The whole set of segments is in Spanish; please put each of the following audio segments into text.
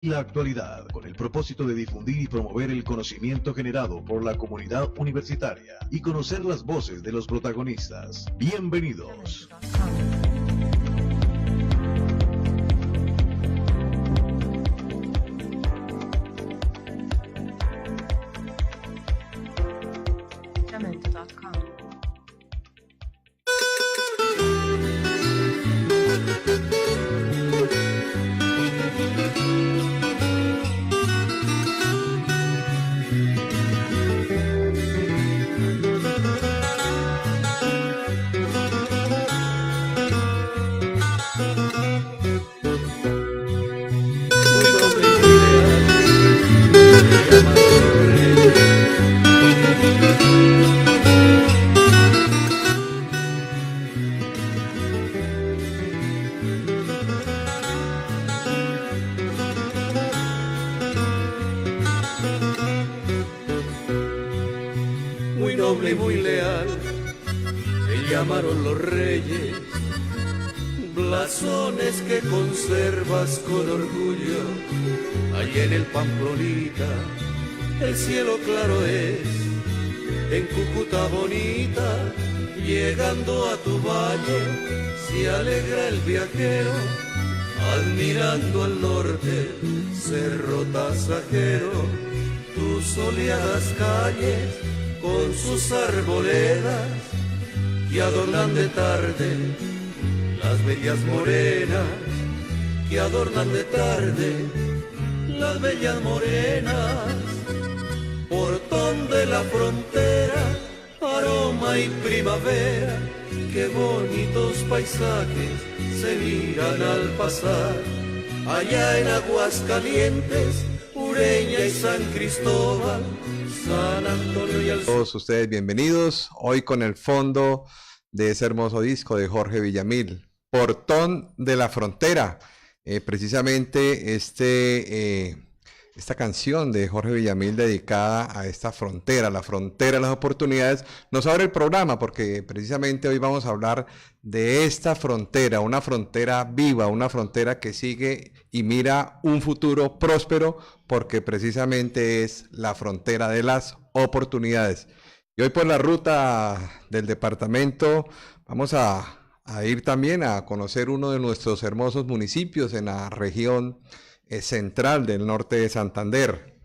La actualidad, con el propósito de difundir y promover el conocimiento generado por la comunidad universitaria y conocer las voces de los protagonistas. Bienvenidos. Muy noble y muy leal, te llamaron los reyes, blasones que conservas con orgullo. Allí en el Pamplonita, el cielo claro es, en Cúcuta bonita, llegando a tu valle, se alegra el viajero, admirando al norte, Cerro Tasajero, tus soleadas calles, con sus arboledas que adornan de tarde las bellas morenas, que adornan de tarde las bellas morenas. Portón de la frontera, aroma y primavera, qué bonitos paisajes se miran al pasar. Allá en Aguascalientes, Ureña y San Cristóbal, San Antonio y el... Todos ustedes bienvenidos hoy con el fondo de ese hermoso disco de Jorge Villamil, Portón de la Frontera. Precisamente esta canción de Jorge Villamil dedicada a esta frontera, la frontera de las oportunidades, nos abre el programa porque precisamente hoy vamos a hablar de esta frontera, una frontera viva, una frontera que sigue y mira un futuro próspero porque precisamente es la frontera de las oportunidades. Y hoy por la ruta del departamento vamos a ir también a conocer uno de nuestros hermosos municipios en la región central del norte de Santander.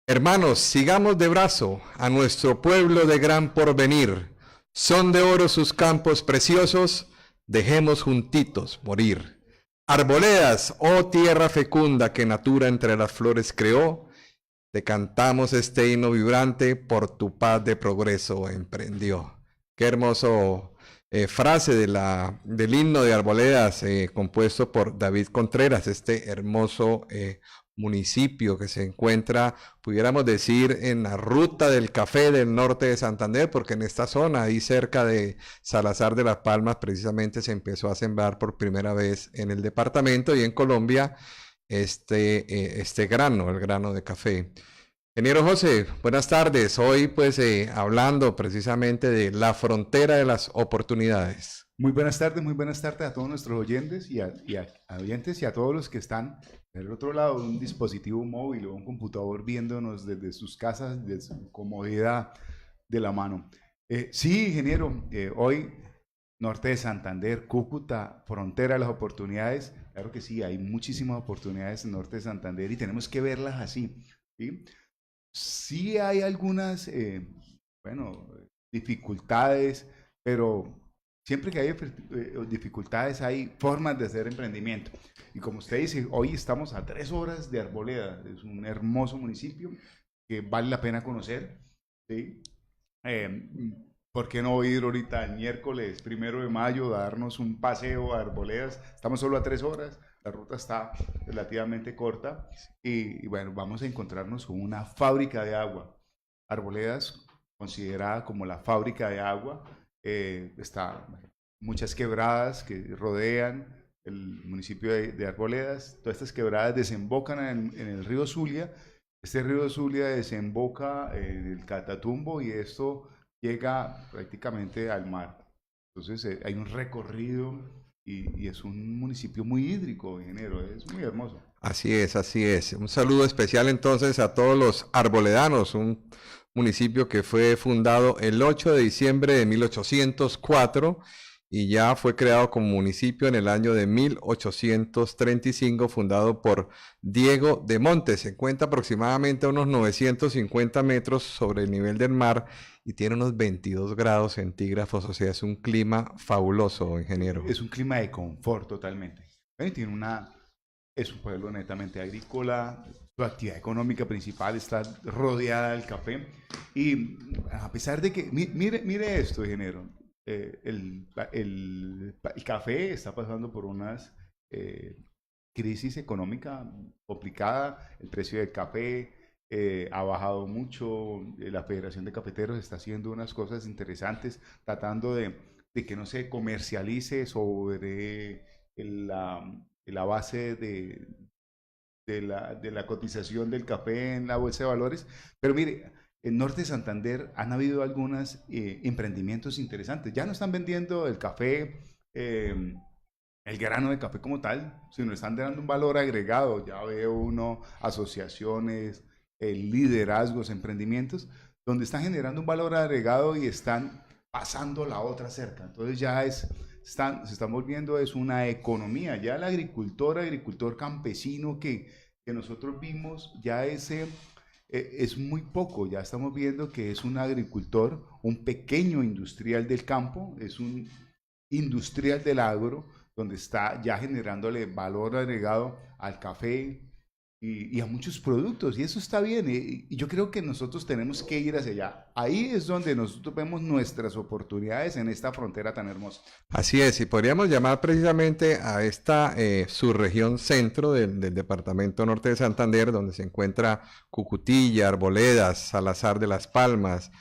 Hermanos, sigamos de brazo a nuestro pueblo de gran porvenir. Son de oro sus campos preciosos, dejemos juntitos morir. Arboledas, oh tierra fecunda que natura entre las flores creó, te cantamos este himno vibrante, por tu paz de progreso emprendió. Qué hermoso frase del himno de Arboledas, compuesto por David Contreras, este hermoso municipio que se encuentra, pudiéramos decir, en la ruta del café del norte de Santander, porque en esta zona, ahí cerca de Salazar de las Palmas, precisamente se empezó a sembrar por primera vez en el departamento y en Colombia este grano, el grano de café. Ingeniero José, buenas tardes. Hoy pues hablando precisamente de la frontera de las oportunidades. Muy buenas tardes a todos nuestros oyentes oyentes y a todos los que están del otro lado de un dispositivo móvil o un computador viéndonos desde sus casas, de su comodidad de la mano. Sí, ingeniero, hoy norte de Santander, Cúcuta, frontera de las oportunidades. Claro que sí, hay muchísimas oportunidades en norte de Santander y tenemos que verlas así, ¿sí? Sí hay algunas, dificultades, pero siempre que hay dificultades hay formas de hacer emprendimiento. Y como usted dice, hoy estamos a 3 horas de Arboleda, es un hermoso municipio que vale la pena conocer, ¿sí? ¿Por qué no ir ahorita el miércoles 1 de mayo a darnos un paseo a Arboledas? Estamos solo a 3 horas, la ruta está relativamente corta y bueno, vamos a encontrarnos con una fábrica de agua. Arboledas, considerada como la fábrica de agua, está muchas quebradas que rodean el municipio de Arboledas. Todas estas quebradas desembocan en el río Zulia. Este río Zulia desemboca en el Catatumbo y esto llega prácticamente al mar. Entonces hay un recorrido y es un municipio muy hídrico, ingeniero, es muy hermoso. Así es, así es. Un saludo especial entonces a todos los arboledanos, un municipio que fue fundado el 8 de diciembre de 1804 y ya fue creado como municipio en el año de 1835, fundado por Diego de Montes. Se encuentra aproximadamente a unos 950 metros sobre el nivel del mar y tiene unos 22 grados centígrados, o sea, es un clima fabuloso, ingeniero. Es un clima de confort totalmente. Bueno, es un pueblo netamente agrícola, su actividad económica principal está rodeada del café y a pesar de que, mire esto, ingeniero, el café está pasando por unas crisis económica complicada, el precio del café ha bajado mucho, la Federación de Cafeteros está haciendo unas cosas interesantes, tratando de que no se comercialice sobre la base de la cotización del café en la bolsa de valores. Pero mire, en Norte de Santander han habido algunos emprendimientos interesantes. Ya no están vendiendo el café, el grano de café como tal, sino están dando un valor agregado. Ya veo uno, asociaciones, liderazgos, emprendimientos, donde están generando un valor agregado y están pasando la otra cerca. Entonces ya se están volviendo, es una economía. Ya el agricultor campesino que nosotros vimos, ya es muy poco. Ya estamos viendo que es un agricultor, un pequeño industrial del campo, es un industrial del agro, donde está ya generándole valor agregado al café y a muchos productos, y eso está bien, y yo creo que nosotros tenemos que ir hacia allá. Ahí es donde nosotros vemos nuestras oportunidades en esta frontera tan hermosa. Así es, y podríamos llamar precisamente a esta subregión centro del departamento norte de Santander, donde se encuentra Cucutilla, Arboledas, Salazar de las Palmas,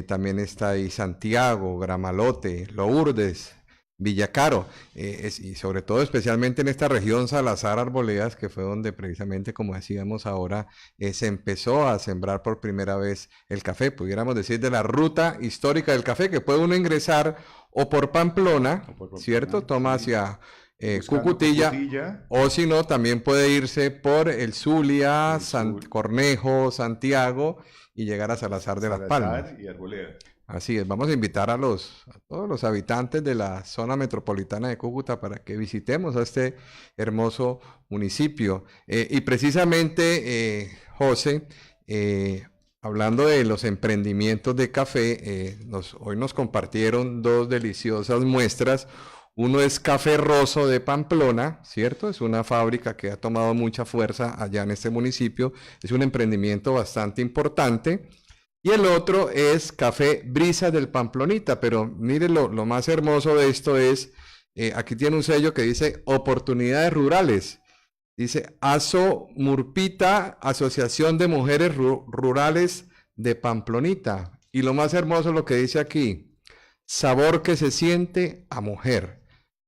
también está ahí Santiago, Gramalote, Lourdes, Villacaro, y sobre todo especialmente en esta región Salazar Arboledas, que fue donde precisamente, como decíamos ahora, se empezó a sembrar por primera vez el café, pudiéramos decir de la ruta histórica del café, que puede uno ingresar o por Pamplona, ¿cierto? Toma hacia Cucutilla, o si no, también puede irse por el Zulia, Cornejo, Santiago y llegar a Salazar de las Palmas. Y Arboledas. Así es, vamos a invitar a todos los habitantes de la zona metropolitana de Cúcuta para que visitemos a este hermoso municipio. Y precisamente, José, hablando de los emprendimientos de café, hoy nos compartieron dos deliciosas muestras. Uno es Café Rosso de Pamplona, ¿cierto? Es una fábrica que ha tomado mucha fuerza allá en este municipio. Es un emprendimiento bastante importante. Y el otro es Café Brisas del Pamplonita, pero mire lo más hermoso de esto es, aquí tiene un sello que dice Oportunidades Rurales, dice ASO Murpita, Asociación de Mujeres Rurales de Pamplonita, y lo más hermoso lo que dice aquí, sabor que se siente a mujer,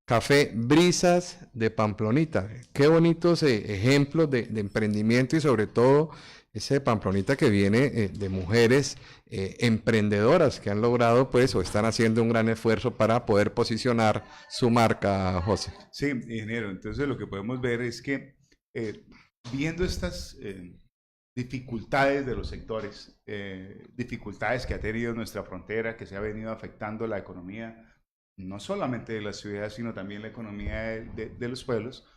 Café Brisas de Pamplonita. Qué bonitos ejemplos de emprendimiento y sobre todo ese de Pamplonita que viene de mujeres emprendedoras que han logrado pues o están haciendo un gran esfuerzo para poder posicionar su marca, José. Sí, ingeniero, entonces lo que podemos ver es que viendo estas dificultades de los sectores, dificultades que ha tenido nuestra frontera, que se ha venido afectando la economía, no solamente de las ciudades, sino también la economía de los pueblos,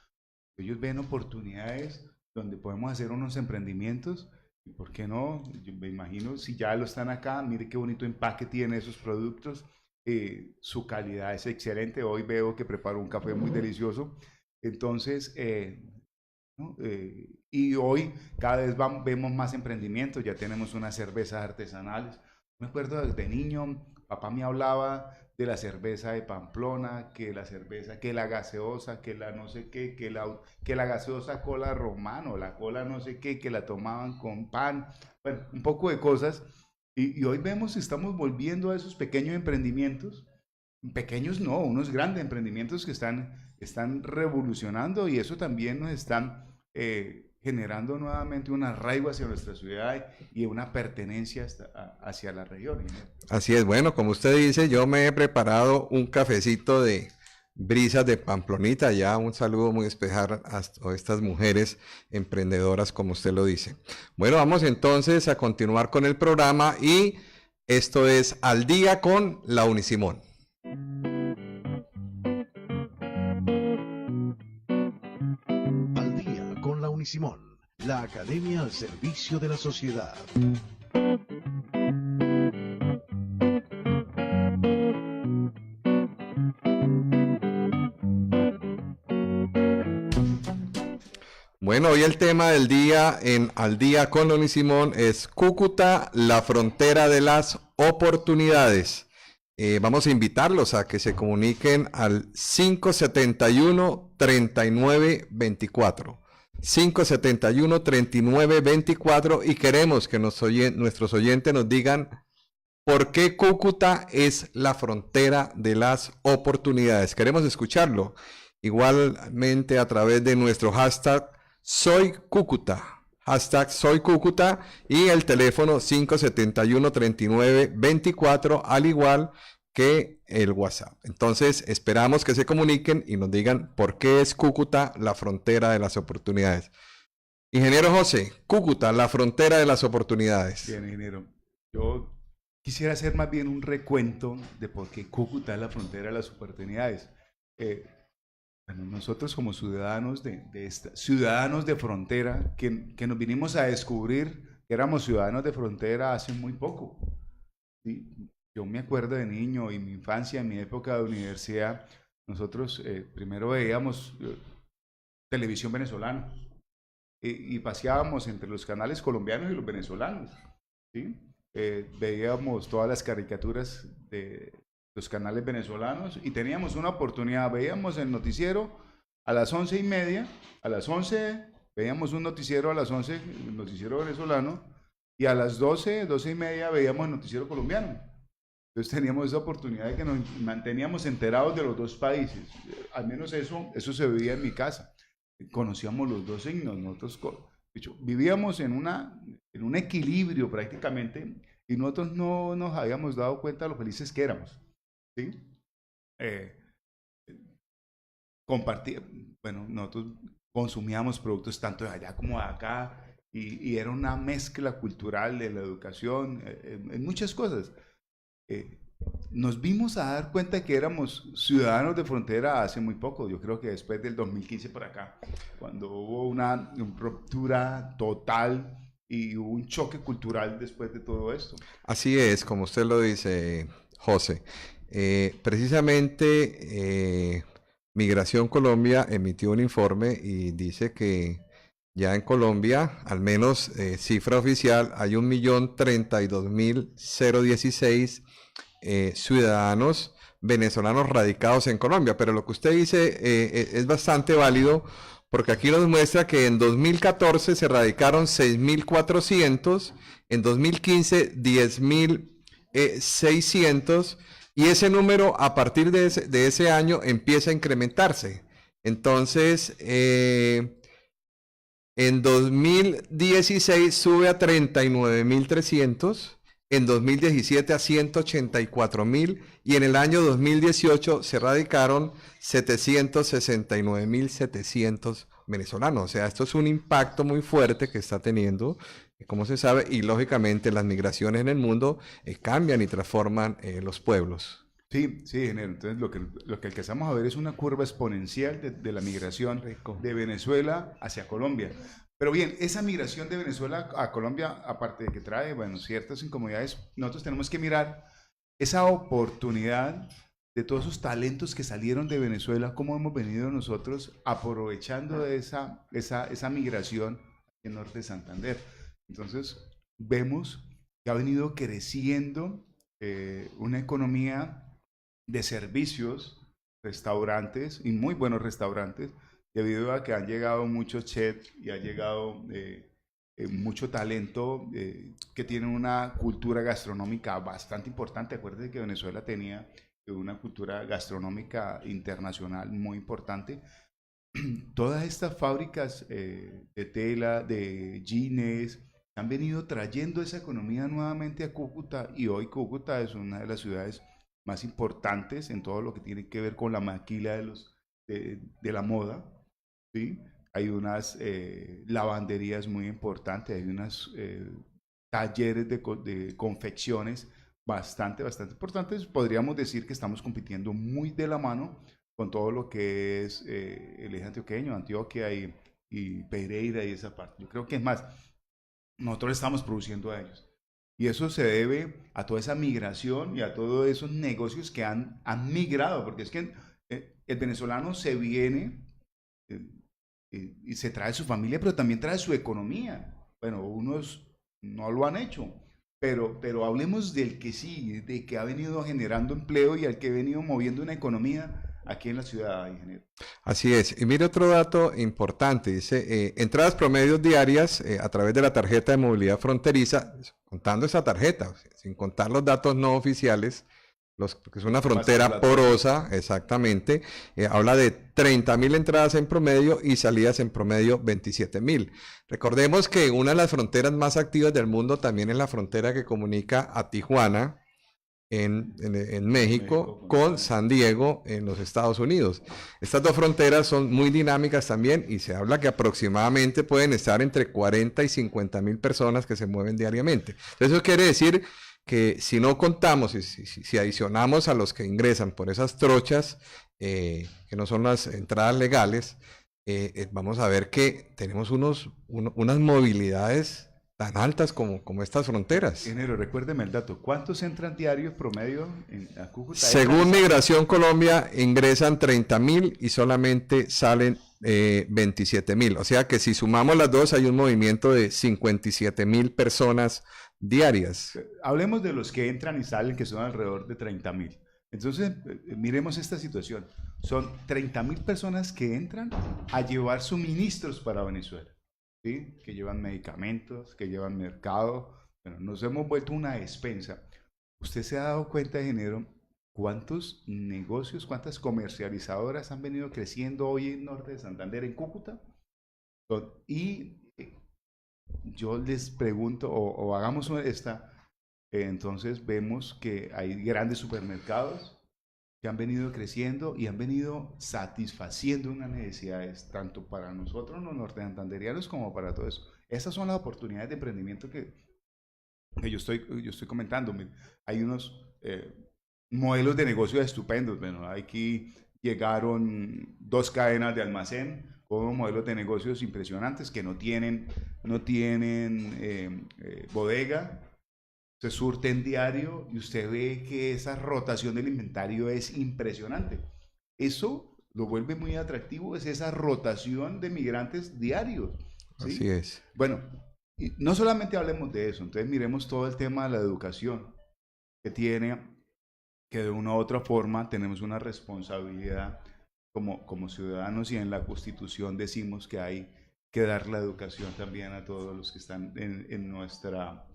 ellos ven oportunidades donde podemos hacer unos emprendimientos, y por qué no, yo me imagino, si ya lo están acá, mire qué bonito empaque tiene esos productos, su calidad es excelente, hoy veo que preparo un café muy delicioso, entonces, ¿no? Y hoy cada vez vemos más emprendimientos, ya tenemos unas cervezas artesanales, me acuerdo de niño, papá me hablaba de la cerveza de Pamplona, que la cerveza, que la gaseosa, que la no sé qué, que la gaseosa cola romano, la cola no sé qué, que la tomaban con pan, bueno, un poco de cosas. Y hoy vemos, estamos volviendo a esos pequeños emprendimientos, pequeños no, unos grandes emprendimientos que están revolucionando y eso también nos están generando nuevamente un arraigo hacia nuestra ciudad y una pertenencia hacia la región. Así es, bueno, como usted dice, yo me he preparado un cafecito de Brisas de Pamplonita. Ya un saludo muy especial a estas mujeres emprendedoras, como usted lo dice. Bueno, vamos entonces a continuar con el programa y esto es Al Día con la Unisimón. Al Día con la Unisimón, la academia al servicio de la sociedad. Bueno, hoy el tema del día en Al Día con la Unisimón es Cúcuta, la frontera de las oportunidades. Vamos a invitarlos a que se comuniquen al 571-3924. 571-3924 y queremos que nuestros oyentes nos digan por qué Cúcuta es la frontera de las oportunidades. Queremos escucharlo. Igualmente a través de nuestro hashtag Soy Cúcuta. Hashtag Soy Cúcuta y el teléfono 571-3924, al igual que el WhatsApp. Entonces esperamos que se comuniquen y nos digan por qué es Cúcuta la frontera de las oportunidades. Ingeniero José, Cúcuta, la frontera de las oportunidades. Bien, ingeniero. Yo quisiera hacer más bien un recuento de por qué Cúcuta es la frontera de las oportunidades. Bueno, nosotros como ciudadanos ciudadanos de frontera, que nos vinimos a descubrir que éramos ciudadanos de frontera hace muy poco. ¿Sí? Yo me acuerdo de niño y mi infancia, en mi época de universidad, nosotros primero veíamos televisión venezolana y paseábamos entre los canales colombianos y los venezolanos. ¿Sí? Veíamos todas las caricaturas de los canales venezolanos y teníamos una oportunidad, veíamos el noticiero a las 11:30, a las 11 veíamos un noticiero a las 11, el noticiero venezolano, y a las 12:30 veíamos el noticiero colombiano. Entonces teníamos esa oportunidad de que nos manteníamos enterados de los dos países. Al menos eso se veía en mi casa. Conocíamos los dos signos. Nosotros vivíamos en un equilibrio prácticamente y nosotros no nos habíamos dado cuenta de lo felices que éramos. ¿Sí? Bueno, nosotros consumíamos productos tanto de allá como de acá y era una mezcla cultural de la educación, en muchas cosas. Nos vimos a dar cuenta que éramos ciudadanos de frontera hace muy poco, yo creo que después del 2015 por acá, cuando hubo una ruptura total y hubo un choque cultural después de todo esto. Así es, como usted lo dice, José. Precisamente Migración Colombia emitió un informe y dice que ya en Colombia, al menos cifra oficial, hay 1.032.016 ciudadanos venezolanos radicados en Colombia. Pero lo que usted dice es bastante válido porque aquí nos muestra que en 2014 se radicaron 6.400, en 2015 10.600 y ese número a partir de ese año empieza a incrementarse. Entonces, en 2016 sube a 39.300, en 2017 a 184.000 y en el año 2018 se radicaron 769.700 venezolanos. O sea, esto es un impacto muy fuerte que está teniendo, como se sabe, y lógicamente las migraciones en el mundo cambian y transforman los pueblos. Sí, ingeniero. Entonces lo que alcanzamos a ver es una curva exponencial de la migración de Venezuela hacia Colombia. Pero bien, esa migración de Venezuela a Colombia, aparte de que trae, bueno, ciertas incomodidades, nosotros tenemos que mirar esa oportunidad de todos esos talentos que salieron de Venezuela, cómo hemos venido nosotros aprovechando de esa migración en Norte de Santander. Entonces, vemos que ha venido creciendo una economía de servicios, restaurantes, y muy buenos restaurantes, debido a que han llegado muchos chefs y ha llegado mucho talento que tiene una cultura gastronómica bastante importante. Acuérdense que Venezuela tenía una cultura gastronómica internacional muy importante. Todas estas fábricas de tela, de jeans, han venido trayendo esa economía nuevamente a Cúcuta y hoy Cúcuta es una de las ciudades más importantes en todo lo que tiene que ver con la maquila de la moda, ¿sí? Hay unas lavanderías muy importantes, hay unos talleres de confecciones bastante importantes. Podríamos decir que estamos compitiendo muy de la mano con todo lo que es el eje antioqueño, Antioquia y Pereira y esa parte. Yo creo que es más, nosotros estamos produciendo a ellos. Y eso se debe a toda esa migración y a todos esos negocios que han migrado, porque es que el venezolano se viene y se trae su familia, pero también trae su economía. Bueno, unos no lo han hecho, pero hablemos del que sí, de que ha venido generando empleo y al que ha venido moviendo una economía aquí en la ciudad, ingeniero. Así es. Y mire otro dato importante. Dice, entradas promedios diarias a través de la tarjeta de movilidad fronteriza, contando esa tarjeta, sin contar los datos no oficiales, porque es una frontera porosa, exactamente, habla de 30.000 entradas en promedio y salidas en promedio 27.000. Recordemos que una de las fronteras más activas del mundo también es la frontera que comunica a Tijuana, en México, con San Diego en los Estados Unidos. Estas dos fronteras son muy dinámicas también y se habla que aproximadamente pueden estar entre 40 y 50.000 personas que se mueven diariamente. Entonces eso quiere decir que si no contamos, si adicionamos a los que ingresan por esas trochas, que no son las entradas legales, vamos a ver que tenemos unas movilidades tan altas como estas fronteras. Ingeniero, recuérdeme el dato. ¿Cuántos entran diarios promedio a Cúcuta? Según Migración Colombia, ingresan 30.000 y solamente salen 27.000. O sea que si sumamos las dos, hay un movimiento de 57.000 personas diarias. Hablemos de los que entran y salen, que son alrededor de 30.000. Entonces, miremos esta situación. Son 30.000 personas que entran a llevar suministros para Venezuela, ¿sí? Que llevan medicamentos, que llevan mercado. Bueno, nos hemos vuelto una despensa. ¿Usted se ha dado cuenta, ingeniero, cuántos negocios, cuántas comercializadoras han venido creciendo hoy en Norte de Santander, en Cúcuta? Y yo les pregunto, o hagamos esta, entonces vemos que hay grandes supermercados que han venido creciendo y han venido satisfaciendo unas necesidades, tanto para nosotros los norte santanderianos como para todo eso. Esas son las oportunidades de emprendimiento que yo estoy comentando. Hay unos modelos de negocio estupendos. Bueno, aquí llegaron 2 cadenas de almacén con modelos de negocios impresionantes que no tienen bodega, se surten diario y usted ve que esa rotación del inventario es impresionante. Eso lo vuelve muy atractivo, es esa rotación de migrantes diarios, ¿sí? Así es. Bueno, y no solamente hablemos de eso, entonces miremos todo el tema de la educación que de una u otra forma tenemos una responsabilidad como ciudadanos, y en la Constitución decimos que hay que dar la educación también a todos los que están en nuestro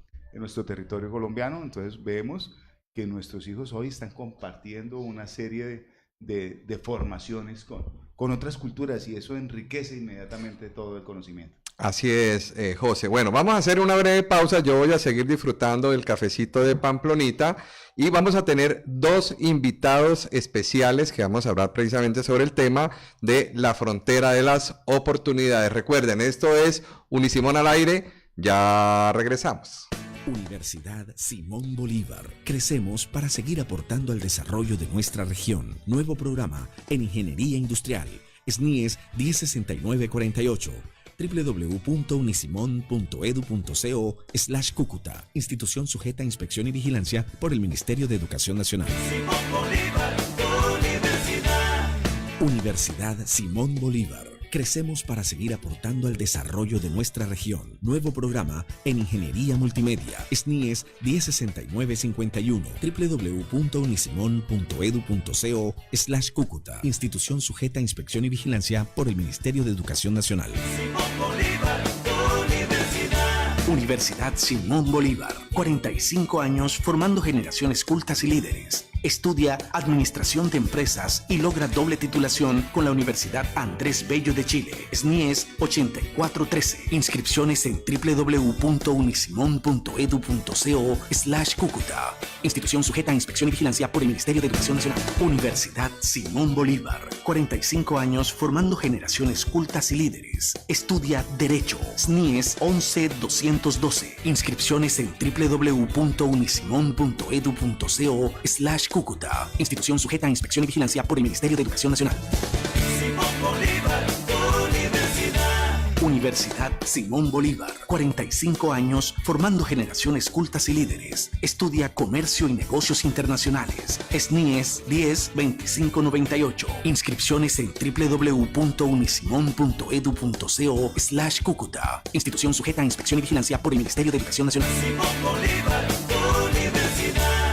territorio colombiano. Entonces vemos que nuestros hijos hoy están compartiendo una serie de formaciones con otras culturas, y eso enriquece inmediatamente todo el conocimiento. Así es, José. Bueno, vamos a hacer una breve pausa. Yo voy a seguir disfrutando del cafecito de Pamplonita y vamos a tener 2 invitados especiales que vamos a hablar precisamente sobre el tema de la frontera de las oportunidades. Recuerden, esto es Unisimón al aire. Ya regresamos. Universidad Simón Bolívar. Crecemos para seguir aportando al desarrollo de nuestra región. Nuevo programa en Ingeniería Industrial. SNIES 106948. www.unisimon.edu.co/Cúcuta. Institución sujeta a inspección y vigilancia por el Ministerio de Educación Nacional. Simón Bolívar, Universidad. Universidad Simón Bolívar. Crecemos para seguir aportando al desarrollo de nuestra región. Nuevo programa en Ingeniería Multimedia. SNIES 106951. www.unisimon.edu.co/Cúcuta. Institución sujeta a inspección y vigilancia por el Ministerio de Educación Nacional. Simón Bolívar, Universidad. Universidad Simón Bolívar. 45 años formando generaciones cultas y líderes. Estudia Administración de Empresas y logra doble titulación con la Universidad Andrés Bello de Chile. SNIES 8413. Inscripciones en www.unisimon.edu.co/Cúcuta. Institución sujeta a inspección y vigilancia por el Ministerio de Educación Nacional. Universidad Simón Bolívar. 45 años formando generaciones cultas y líderes. Estudia Derecho. SNIES 11212. Inscripciones en www.unisimon.edu.co/Cúcuta. Institución sujeta a inspección y vigilancia por el Ministerio de Educación Nacional. Simón Bolívar, universidad. Universidad Simón Bolívar. 45 años formando generaciones cultas y líderes. Estudia Comercio y Negocios Internacionales. SNIES 102598. Inscripciones en www.unisimon.edu.co/Cúcuta. Institución sujeta a inspección y vigilancia por el Ministerio de Educación Nacional. Simón Bolívar, universidad.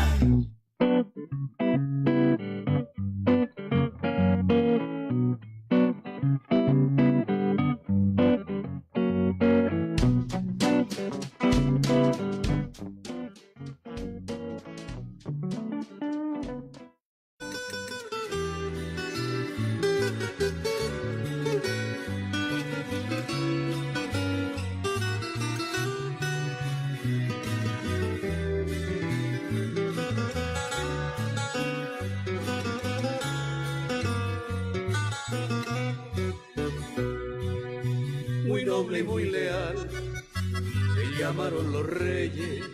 Muy noble y muy leal, te llamaron los reyes,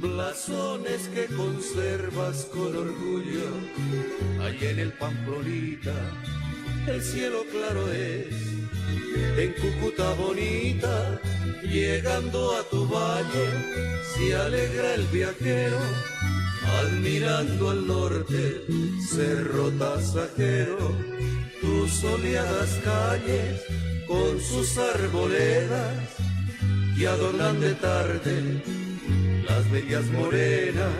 blasones que conservas con orgullo. Allá en el Pamplonita, el cielo claro es, en Cúcuta bonita, llegando a tu valle, se alegra el viajero, admirando al norte, Cerro Tasajero, tus soleadas calles, con sus arboledas que adornan de tarde las bellas morenas,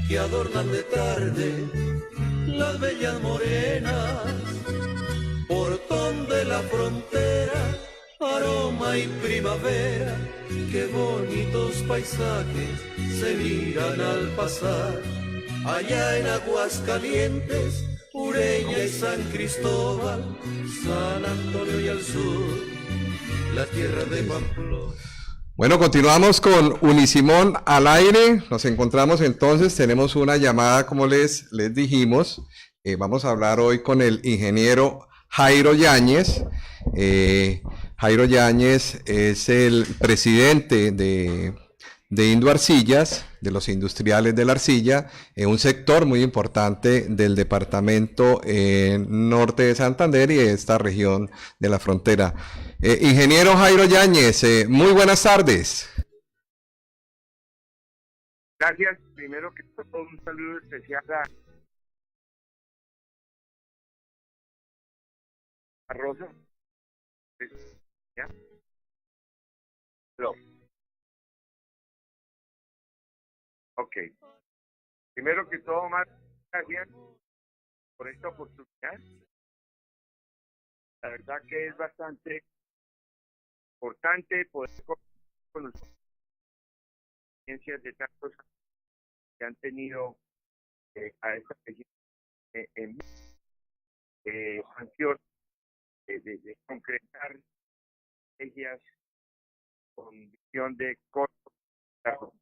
que adornan de tarde las bellas morenas. Portón de la frontera, aroma y primavera, qué bonitos paisajes se miran al pasar. Allá en Aguascalientes, Ureña y San Cristóbal, San Antonio y al sur, la tierra de Pamplona. Bueno, continuamos con Unisimón al aire. Nos encontramos entonces, tenemos una llamada, como les dijimos. Vamos a hablar hoy con el ingeniero Jairo Yáñez. Jairo Yáñez es el presidente de Indo Arcillas, de los industriales de la arcilla, un sector muy importante del departamento norte de Santander y de esta región de la frontera. Ingeniero Jairo Yáñez, muy buenas tardes. Gracias. Primero que todo, un saludo especial a Rosa. ¿Ya? No. Ok. Primero que todo, más gracias por esta oportunidad. La verdad que es bastante importante poder conocer experiencias de tantos que han tenido a esta región en ansiosos de concretar estrategias con visión de corto plazo.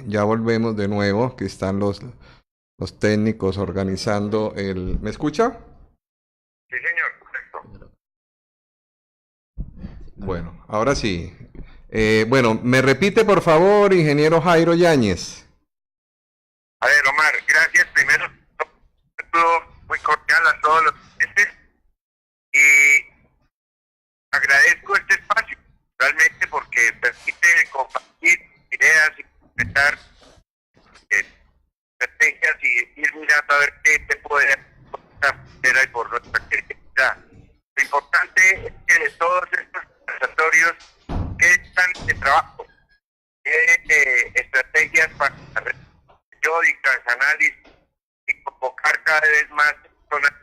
Ya volvemos de nuevo, aquí están los técnicos organizando el... ¿Me escucha? Sí, señor, correcto. Bueno, ahora sí. Bueno, ¿me repite por favor, ingeniero Jairo Yáñez? A ver, Omar, gracias. Primero, un saludo muy cordial a todos los clientes y agradezco este espacio realmente porque permite compartir ideas y comentar estrategias y ir mirando a ver qué te puede hacer y por nuestra creatividad. Lo importante es que de todos estos conversatorios que están de trabajo, estrategias para periódicas, análisis y convocar cada vez más personas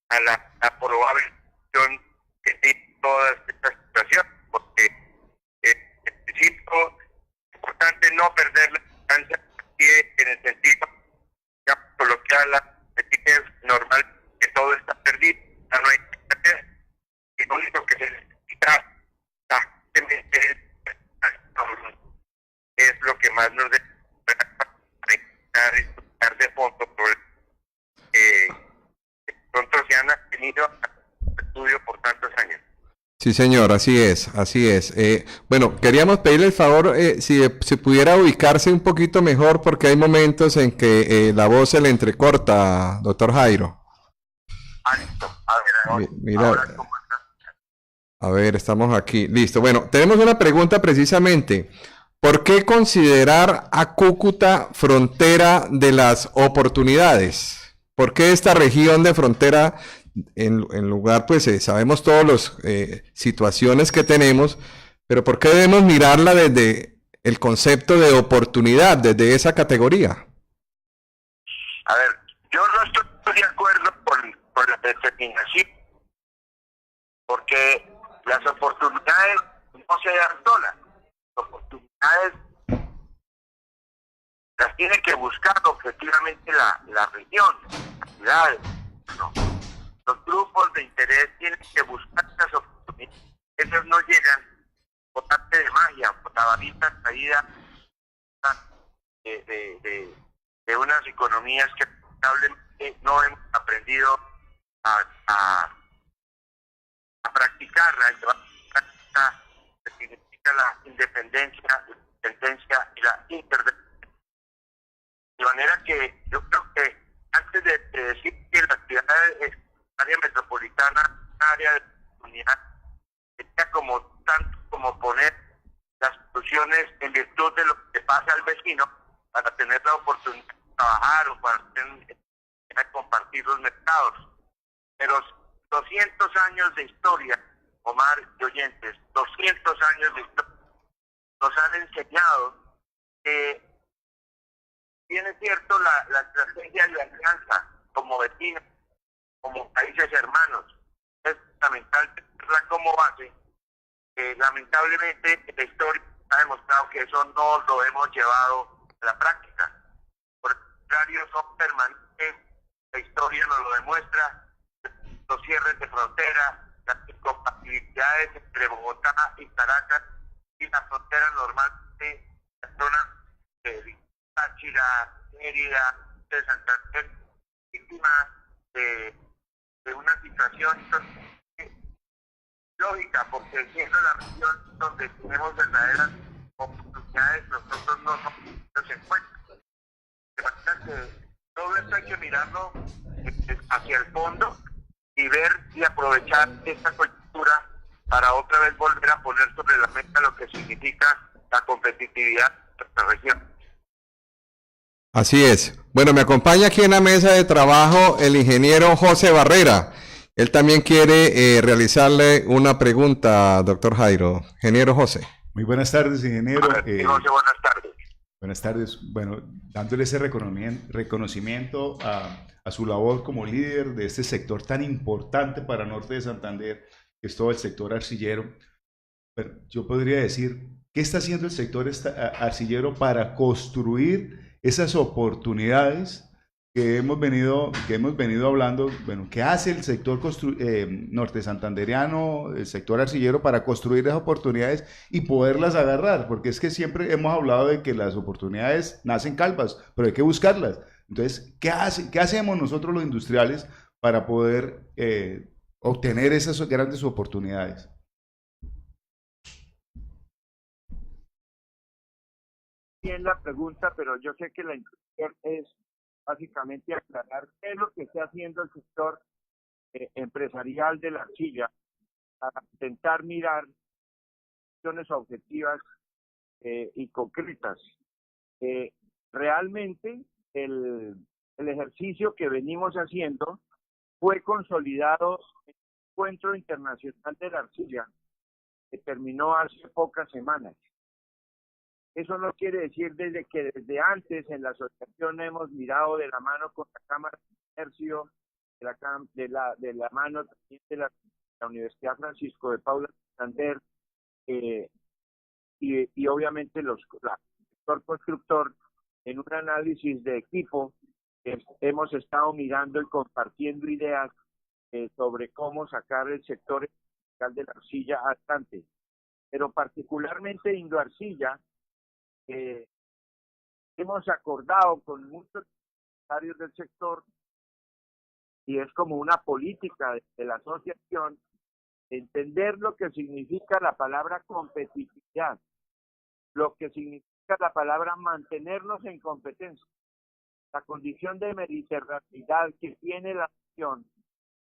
a la probable acción que tiene todas estas situaciones, porque en principio es importante no perder la esperanza en el sentido ya coloquial, es normal que todo está perdido, ya no hay que perder, y lo único que se necesita es lo que más nos debe para disfrutar de fondo que pronto se han tenido estudio por tantos años. Sí, señor, así es, así es. Bueno, queríamos pedirle el favor si se pudiera ubicarse un poquito mejor porque hay momentos en que la voz se le entrecorta, doctor Jairo. Listo. A ver, Mira, ahora, ¿cómo está? a ver, estamos aquí. Listo. Bueno, tenemos una pregunta precisamente. ¿Por qué considerar a Cúcuta frontera de las oportunidades? ¿Por qué esta región de frontera, en lugar, pues sabemos todas las situaciones que tenemos, pero por qué debemos mirarla desde el concepto de oportunidad, desde esa categoría? A ver, yo no estoy de acuerdo con la determinación, porque las oportunidades no se dan solas. Las oportunidades las tiene que buscar objetivamente la región, las ciudades, ¿no? Los grupos de interés tienen que buscar esas oportunidades. Esas no llegan por arte de magia, por la varita caída de unas economías que lamentablemente no hemos aprendido a practicar, a llevar a práctica lo que significa la independencia, la independencia y la interdependencia. De manera que yo creo que antes de decir que la ciudad es área metropolitana, área de oportunidad, sería como tanto como poner las soluciones en virtud de lo que pasa al vecino para tener la oportunidad de trabajar o para compartir los mercados. Pero 200 años de historia, Omar y oyentes, 200 años de historia nos han enseñado que bien es cierto la estrategia de alianza como vecinos, como países hermanos, es fundamental tenerla como base. Lamentablemente la historia ha demostrado que eso no lo hemos llevado a la práctica. Por el contrario, son permanentes, la historia nos lo demuestra, los cierres de frontera, las incompatibilidades entre Bogotá y Caracas y la frontera normalmente, la zona de Táchira, Mérida, de Santander, víctimas de una situación lógica, porque siendo la región donde tenemos verdaderas oportunidades, nosotros no nos encuentran. De manera que todo esto hay que mirarlo hacia el fondo y ver y aprovechar esta coyuntura para otra vez volver a poner sobre la mesa lo que significa la competitividad de nuestra región. Así es. Bueno, me acompaña aquí en la mesa de trabajo el ingeniero José Barrera. Él también quiere realizarle una pregunta, doctor Jairo. Ingeniero José. Muy buenas tardes, ingeniero. José, buenas tardes. Buenas tardes. Bueno, dándole ese reconocimiento a su labor como líder de este sector tan importante para Norte de Santander, que es todo el sector arcillero. Pero yo podría decir, ¿qué está haciendo el sector arcillero para construir esas oportunidades que hemos venido hablando? Bueno, ¿qué hace el sector norte santandereano, el sector arcillero, para construir esas oportunidades y poderlas agarrar? Porque es que siempre hemos hablado de que las oportunidades nacen calvas, pero hay que buscarlas. Entonces, ¿qué hacemos nosotros los industriales para poder obtener esas grandes oportunidades? Bien la pregunta, pero yo sé que la intención es básicamente aclarar qué es lo que está haciendo el sector empresarial de la arcilla para intentar mirar acciones objetivas y concretas. Realmente el ejercicio que venimos haciendo fue consolidado en el Encuentro Internacional de la Arcilla, que terminó hace pocas semanas. Eso no quiere decir que desde antes en la asociación hemos mirado de la mano con la Cámara de Comercio, de la mano también de la la Universidad Francisco de Paula Santander, y obviamente el sector constructor, en un análisis de equipo, hemos estado mirando y compartiendo ideas sobre cómo sacar el sector de la arcilla adelante. Pero particularmente Indoarcilla, hemos acordado con muchos empresarios del sector, y es como una política de la asociación, entender lo que significa la palabra competitividad, lo que significa la palabra mantenernos en competencia, la condición de mediterraneidad que tiene la nación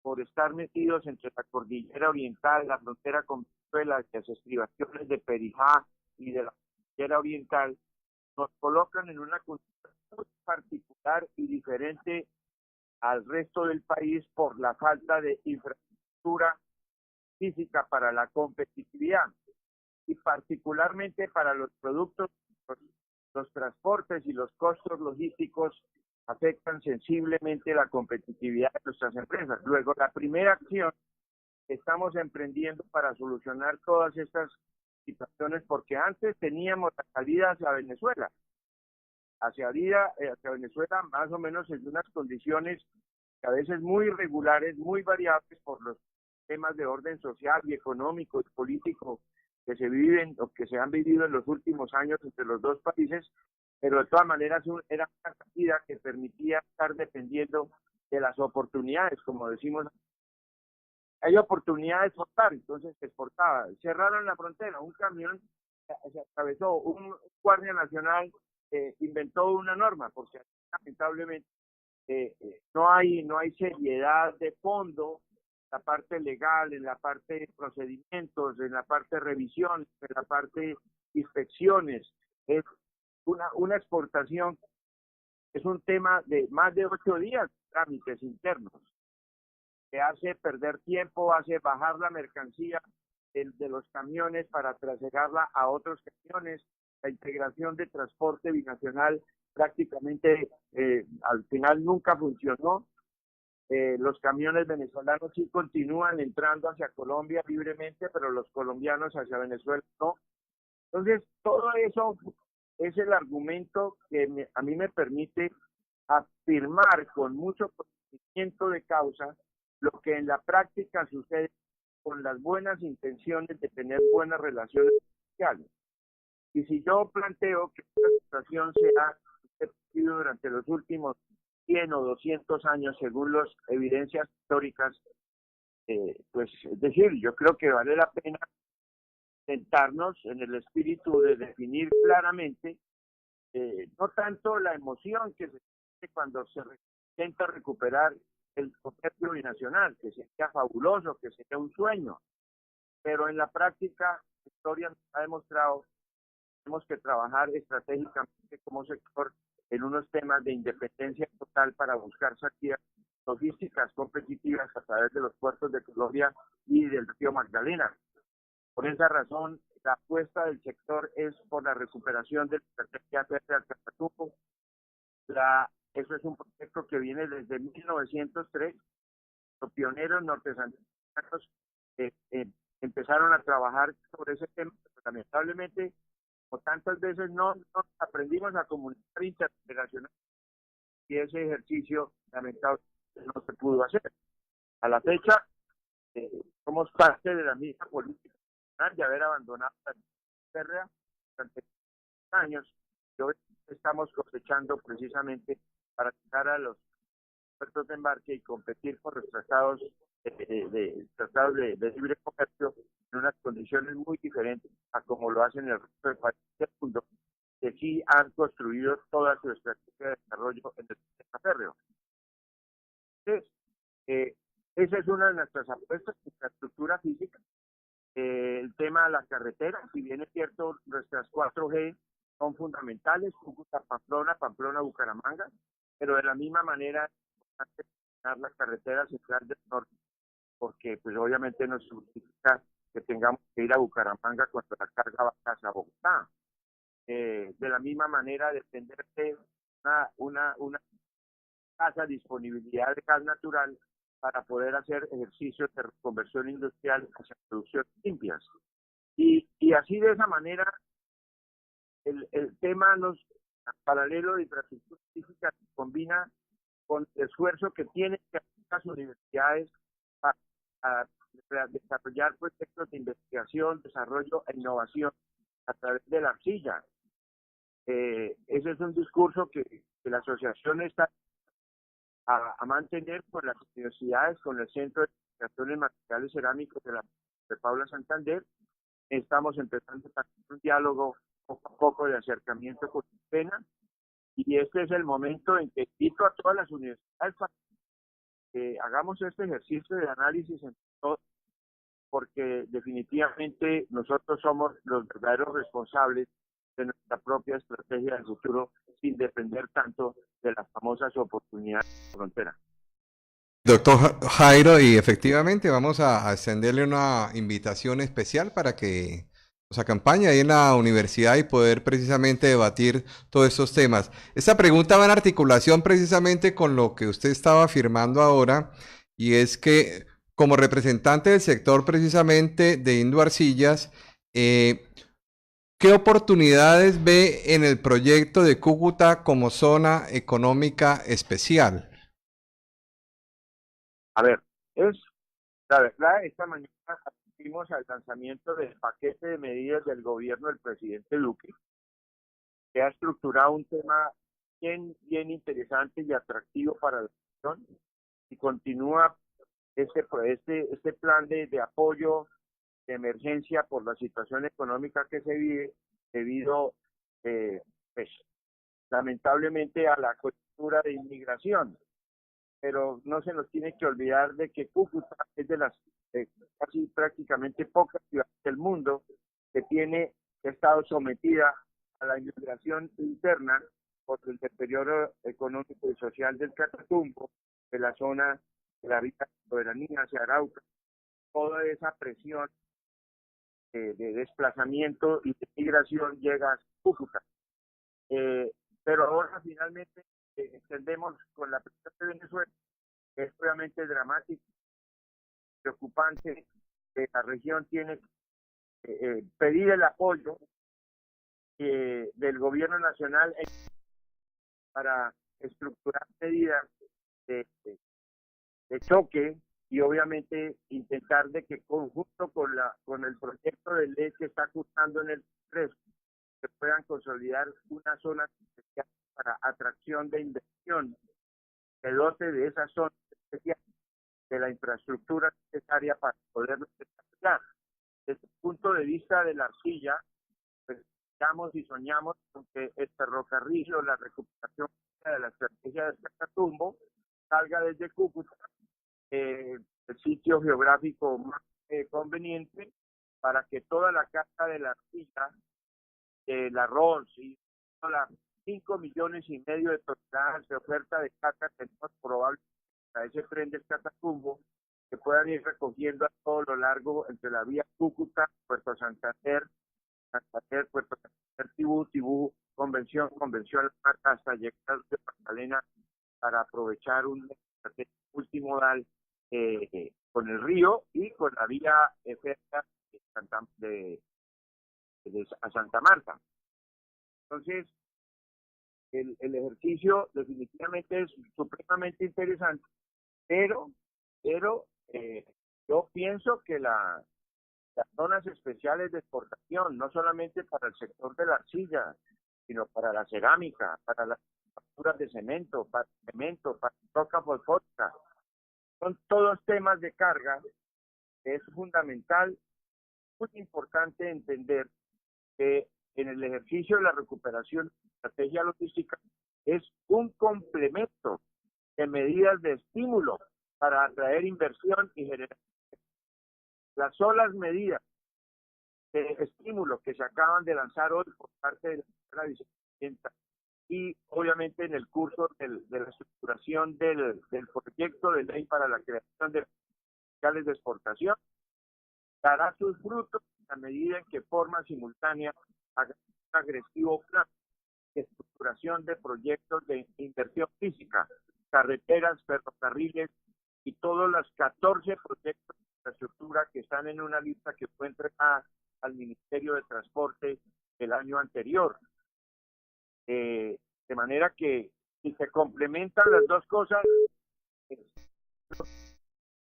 por estar metidos entre la cordillera oriental, la frontera con Venezuela, las estribaciones de Perijá y de la cordillera oriental, nos colocan en una condición muy particular y diferente al resto del país por la falta de infraestructura física para la competitividad, y particularmente para los productos, los transportes y los costos logísticos afectan sensiblemente la competitividad de nuestras empresas. Luego, la primera acción que estamos emprendiendo para solucionar todas estas situaciones, porque antes teníamos la salida hacia Venezuela, hacia Venezuela más o menos en unas condiciones que a veces muy irregulares, muy variables por los temas de orden social y económico y político que se viven o que se han vivido en los últimos años entre los dos países, pero de todas maneras era una salida que permitía estar dependiendo de las oportunidades, como decimos. Hay oportunidad de exportar, entonces se exportaba. Cerraron la frontera, un camión se atravesó, un guardia nacional inventó una norma, porque lamentablemente no hay seriedad de fondo en la parte legal, en la parte de procedimientos, en la parte de revisiones, en la parte de inspecciones. Es una exportación, es un tema de más de 8 días de trámites internos, que hace perder tiempo, hace bajar la mercancía de los camiones para trasladarla a otros camiones. La integración de transporte binacional prácticamente al final nunca funcionó. Los camiones venezolanos sí continúan entrando hacia Colombia libremente, pero los colombianos hacia Venezuela no. Entonces, todo eso es el argumento que a mí me permite afirmar con mucho conocimiento de causa lo que en la práctica sucede con las buenas intenciones de tener buenas relaciones sociales. Y si yo planteo que esta situación se ha repetido durante los últimos 100 o 200 años, según las evidencias históricas, pues es decir, yo creo que vale la pena sentarnos en el espíritu de definir claramente, no tanto la emoción que se siente cuando se intenta recuperar el comercio binacional, que sería fabuloso, que sería un sueño, pero en la práctica la historia nos ha demostrado que tenemos que trabajar estratégicamente como sector en unos temas de independencia total para buscar salidas logísticas competitivas a través de los puertos de Colombia y del río Magdalena. Por esa razón, la apuesta del sector es por la recuperación de la estrategia verde al Catatumbo. Eso es un proyecto que viene desde 1903. Los pioneros norteamericanos empezaron a trabajar sobre ese tema, pero lamentablemente, como tantas veces no aprendimos a comunicar intergeneracional, y ese ejercicio lamentablemente no se pudo hacer. A la fecha, somos parte de la misma política de haber abandonado la férrea durante años, y hoy estamos cosechando precisamente para llegar a los puertos de embarque y competir con los tratados de libre comercio en unas condiciones muy diferentes a como lo hacen el resto del país del mundo, que sí han construido toda su estrategia de desarrollo en el sistema férreo. Entonces, esa es una de nuestras apuestas, infraestructura física. El tema de las carreteras, si bien es cierto, nuestras 4G son fundamentales, Cúcuta, Pamplona, Bucaramanga, pero de la misma manera la carretera central del norte, porque pues obviamente nos justifica que tengamos que ir a Bucaramanga cuando la carga va hacia Bogotá. De la misma manera, depender de una escasa disponibilidad de gas natural para poder hacer ejercicios de reconversión industrial hacia producciones limpias. Y así de esa manera el tema paralelo de infraestructura física se combina con el esfuerzo que tienen que hacer las universidades para desarrollar proyectos de investigación, desarrollo e innovación a través de la arcilla. Ese es un discurso que la asociación está a mantener con las universidades, con el Centro de Investigaciones Materiales Cerámicos de Paula Santander. Estamos empezando a tener un diálogo poco a poco de acercamiento con Pena, y este es el momento en que invito a todas las universidades para que hagamos este ejercicio de análisis en todo, porque definitivamente nosotros somos los verdaderos responsables de nuestra propia estrategia del futuro, sin depender tanto de las famosas oportunidades de la frontera. Doctor Jairo, y efectivamente vamos a extenderle una invitación especial para que nos acompañe ahí en la universidad y poder precisamente debatir todos estos temas. Esta pregunta va en articulación precisamente con lo que usted estaba afirmando ahora, y es que como representante del sector precisamente de Indo Arcillas, ¿qué oportunidades ve en el proyecto de Cúcuta como zona económica especial? A ver, la verdad, esta mañana asistimos al lanzamiento del paquete de medidas del gobierno del presidente Duque, que ha estructurado un tema bien interesante y atractivo para la nación, y continúa este plan de apoyo de emergencia por la situación económica que se vive debido, pues, lamentablemente, a la coyuntura de inmigración. Pero no se nos tiene que olvidar de que Cúcuta es de las casi prácticamente pocas ciudades del mundo que ha estado sometida a la inmigración interna por el deterioro económico y social del Catatumbo, de la zona de la vía de soberanía hacia Arauca. Toda esa presión de desplazamiento y de migración llega a Cúcuta. Pero ahora finalmente entendemos con la presión de Venezuela, que es realmente dramático, preocupante, que la región tiene que pedir el apoyo del gobierno nacional para estructurar medidas de choque, y obviamente intentar de que conjunto con el proyecto de ley que está cursando en el Congreso se puedan consolidar una zona especial para atracción de inversión, que dote de esa zona especial de la infraestructura necesaria para poder desarrollar. Desde el punto de vista de la arcilla, pues, y soñamos con que el ferrocarril o la recuperación de la estrategia de Catatumbo salga desde Cúcuta, el sitio geográfico más conveniente para que toda la carga de la arcilla, el arroz y las 5,5 millones de toneladas de oferta de caca que tenemos probable a ese tren del Catatumbo, que puedan ir recogiendo a todo lo largo entre la vía Cúcuta, Puerto Santander, Puerto Santander, Tibú, Convención, hasta llegar de Magdalena, para aprovechar un multimodal con el río y con la vía férrea a Santa Marta. Entonces, el ejercicio definitivamente es supremamente interesante, pero yo pienso que las zonas especiales de exportación, no solamente para el sector de la arcilla, sino para la cerámica, para las manufacturas de cemento, para roca fosfórica, son todos temas de carga. Es fundamental, muy importante entender que en el ejercicio de la recuperación de la estrategia logística es un complemento de medidas de estímulo para atraer inversión y generar. Las solas medidas de estímulo que se acaban de lanzar hoy por parte de la vicepresidenta, y obviamente en el curso de la estructuración del proyecto de ley para la creación de fiscales de exportación, dará sus frutos a medida en que forma simultánea haga un agresivo plan de estructuración de proyectos de inversión física, carreteras, ferrocarriles y todos los 14 proyectos de infraestructura que están en una lista que fue entregada al Ministerio de Transporte el año anterior. De manera que si se complementan las dos cosas,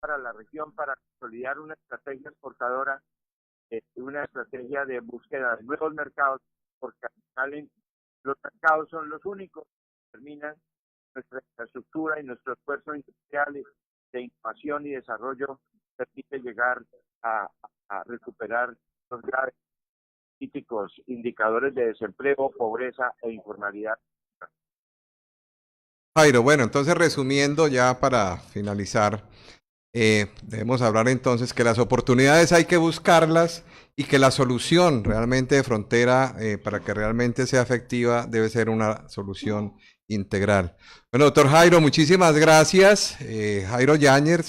para la región, para consolidar una estrategia exportadora, una estrategia de búsqueda de nuevos mercados, porque al final los mercados son los únicos que determinan nuestra infraestructura y nuestro esfuerzo industrial de innovación y desarrollo permite llegar a recuperar los graves críticos indicadores de desempleo, pobreza e informalidad. Jairo, bueno, entonces resumiendo ya para finalizar, debemos hablar entonces que las oportunidades hay que buscarlas y que la solución realmente de frontera, para que realmente sea efectiva, debe ser una solución integral. Bueno, doctor Jairo, muchísimas gracias. Jairo Yáñez,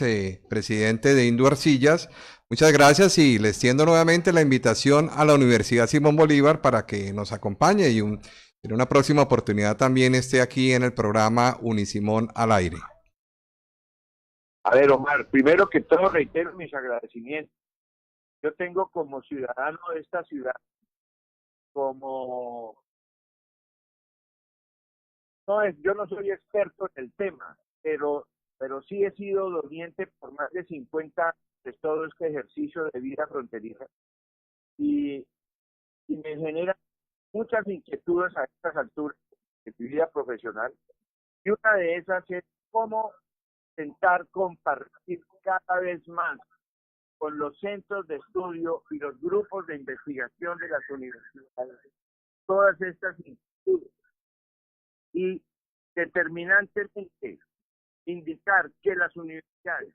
presidente de Indu Arcillas, muchas gracias y le extiendo nuevamente la invitación a la Universidad Simón Bolívar para que nos acompañe y en una próxima oportunidad también esté aquí en el programa Unisimón al aire. A ver, Omar, primero que todo reitero mis agradecimientos. Yo tengo como ciudadano de esta ciudad, yo no soy experto en el tema, pero sí he sido doliente por más de 50 años de todo este ejercicio de vida fronteriza y me genera muchas inquietudes a estas alturas de mi vida profesional, y una de esas es cómo intentar compartir cada vez más con los centros de estudio y los grupos de investigación de las universidades todas estas inquietudes y determinantemente indicar que las universidades,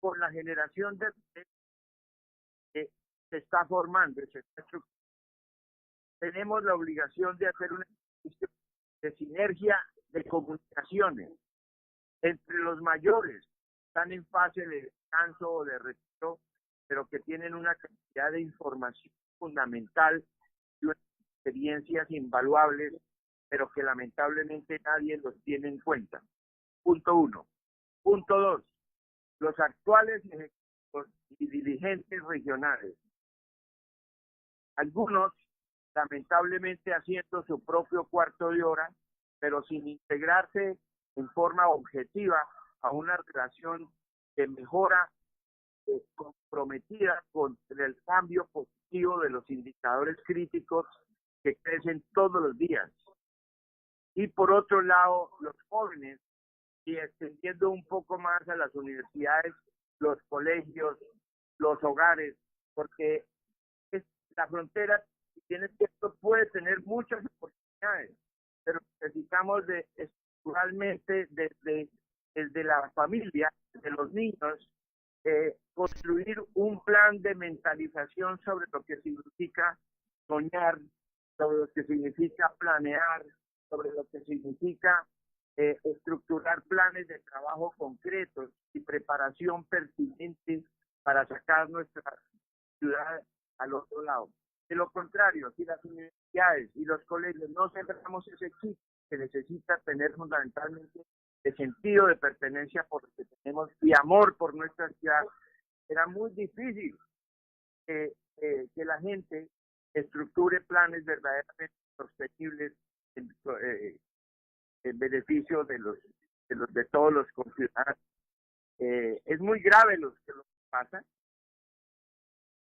por la generación de que se está formando, tenemos la obligación de hacer un ejercicio de sinergia de comunicaciones entre los mayores, están en fase de descanso o de retiro, pero que tienen una cantidad de información fundamental y unas experiencias invaluables, pero que lamentablemente nadie los tiene en cuenta. Punto 1. Punto 2. Los actuales ejecutivos y dirigentes regionales, algunos lamentablemente haciendo su propio cuarto de hora, pero sin integrarse en forma objetiva a una relación de mejora comprometida con el cambio positivo de los indicadores críticos que crecen todos los días. Y por otro lado, los jóvenes, y extendiendo un poco más a las universidades, los colegios, los hogares, porque la frontera, si bien cierto, puede tener muchas oportunidades, pero necesitamos estructuralmente desde la familia, de los niños, construir un plan de mentalización sobre lo que significa soñar, sobre lo que significa planear, sobre lo que significa estructurar planes de trabajo concretos y preparación pertinente para sacar nuestra ciudad al otro lado. De lo contrario, si las universidades y los colegios no sembramos ese chip que necesita tener fundamentalmente de sentido de pertenencia por lo que tenemos y amor por nuestra ciudad, será muy difícil que la gente estructure planes verdaderamente sostenibles en beneficio de todos los conciudadanos. Es muy grave lo que pasa.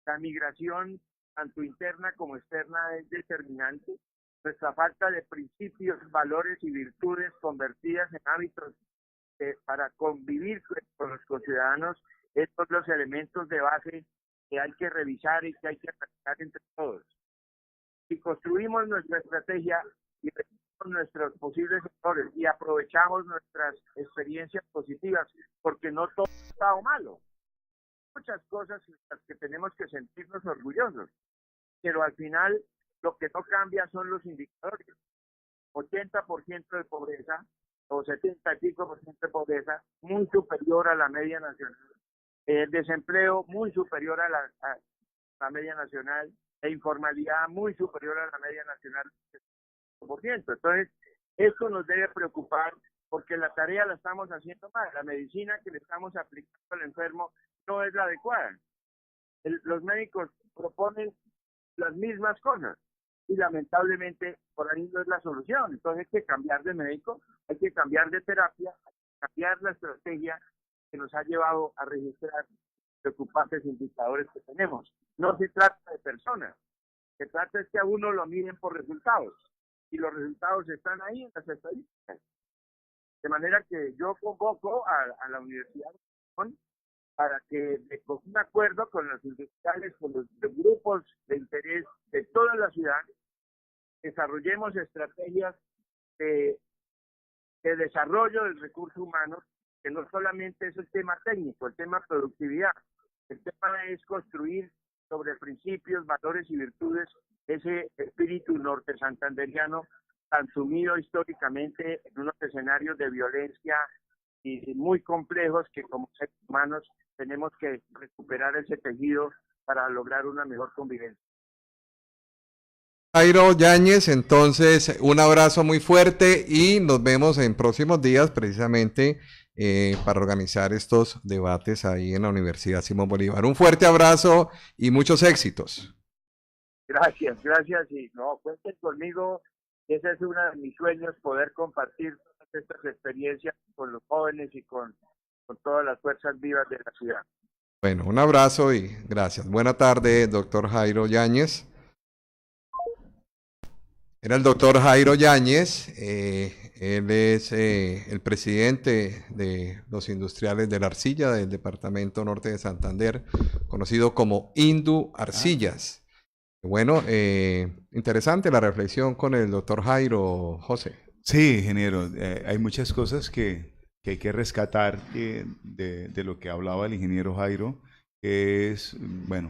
La migración, tanto interna como externa, es determinante. Nuestra falta de principios, valores y virtudes convertidas en hábitos para convivir con los conciudadanos, estos son los elementos de base que hay que revisar y que hay que tratar entre todos. Si construimos nuestra estrategia y nuestros posibles errores y aprovechamos nuestras experiencias positivas, porque no todo ha estado malo. Muchas cosas en las que tenemos que sentirnos orgullosos, pero al final lo que no cambia son los indicadores. 80% de pobreza o 70 y pico por ciento de pobreza, muy superior a la media nacional. El desempleo muy superior a la media nacional, e informalidad muy superior a la media nacional. Entonces, esto nos debe preocupar porque la tarea la estamos haciendo mal. La medicina que le estamos aplicando al enfermo no es la adecuada. Los médicos proponen las mismas cosas y lamentablemente por ahí no es la solución. Entonces hay que cambiar de médico, hay que cambiar de terapia, hay que cambiar la estrategia que nos ha llevado a registrar preocupantes indicadores que tenemos. No se trata de personas, se trata es que a uno lo miden por resultados y los resultados están ahí en las estadísticas. De manera que yo convoco a la Universidad de León para que, con un acuerdo con los industriales, con los grupos de interés de toda la ciudad, desarrollemos estrategias de desarrollo del recurso humano, que no solamente es el tema técnico, el tema productividad. El tema es construir sobre principios, valores y virtudes ese espíritu norte santanderiano tan sumido históricamente en unos escenarios de violencia y muy complejos que como seres humanos tenemos que recuperar ese tejido para lograr una mejor convivencia. Jairo Yáñez, entonces un abrazo muy fuerte y nos vemos en próximos días precisamente para organizar estos debates ahí en la Universidad Simón Bolívar. Un fuerte abrazo y muchos éxitos. Gracias y no, cuenten conmigo. Ese es uno de mis sueños, poder compartir todas estas experiencias con los jóvenes y con todas las fuerzas vivas de la ciudad. Bueno, un abrazo y gracias. Buena tarde, doctor Jairo Yáñez. Era el doctor Jairo Yáñez, él es el presidente de los industriales de la arcilla del departamento norte de Santander, conocido como Indu Arcillas. Bueno, interesante la reflexión con el doctor Jairo, José. Sí, ingeniero, hay muchas cosas que hay que rescatar de lo que hablaba el ingeniero Jairo, que es, bueno,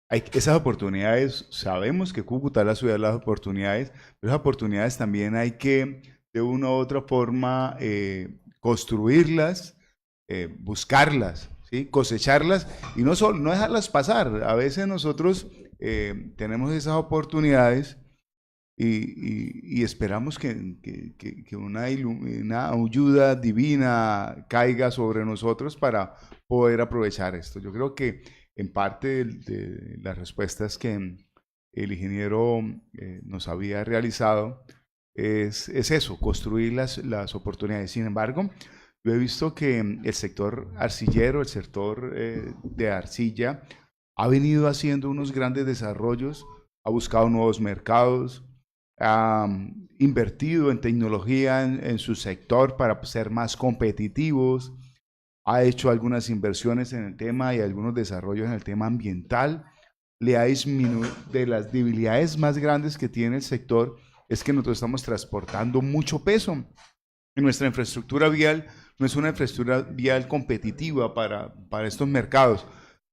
hay esas oportunidades, sabemos que Cúcuta es la ciudad de las oportunidades, pero esas oportunidades también hay que, de una u otra forma, construirlas, buscarlas, ¿sí? Cosecharlas y no dejarlas pasar. A veces nosotros tenemos esas oportunidades y esperamos que una ayuda divina caiga sobre nosotros para poder aprovechar esto. Yo creo que en parte de las respuestas que el ingeniero nos había realizado es eso, construir las oportunidades. Sin embargo, yo he visto que el sector arcillero, el sector de arcilla, ha venido haciendo unos grandes desarrollos, ha buscado nuevos mercados, ha invertido en tecnología en su sector para ser más competitivos, ha hecho algunas inversiones en el tema y algunos desarrollos en el tema ambiental, le ha disminuido. De las debilidades más grandes que tiene el sector es que nosotros estamos transportando mucho peso. En nuestra infraestructura vial no es una infraestructura vial competitiva para estos mercados.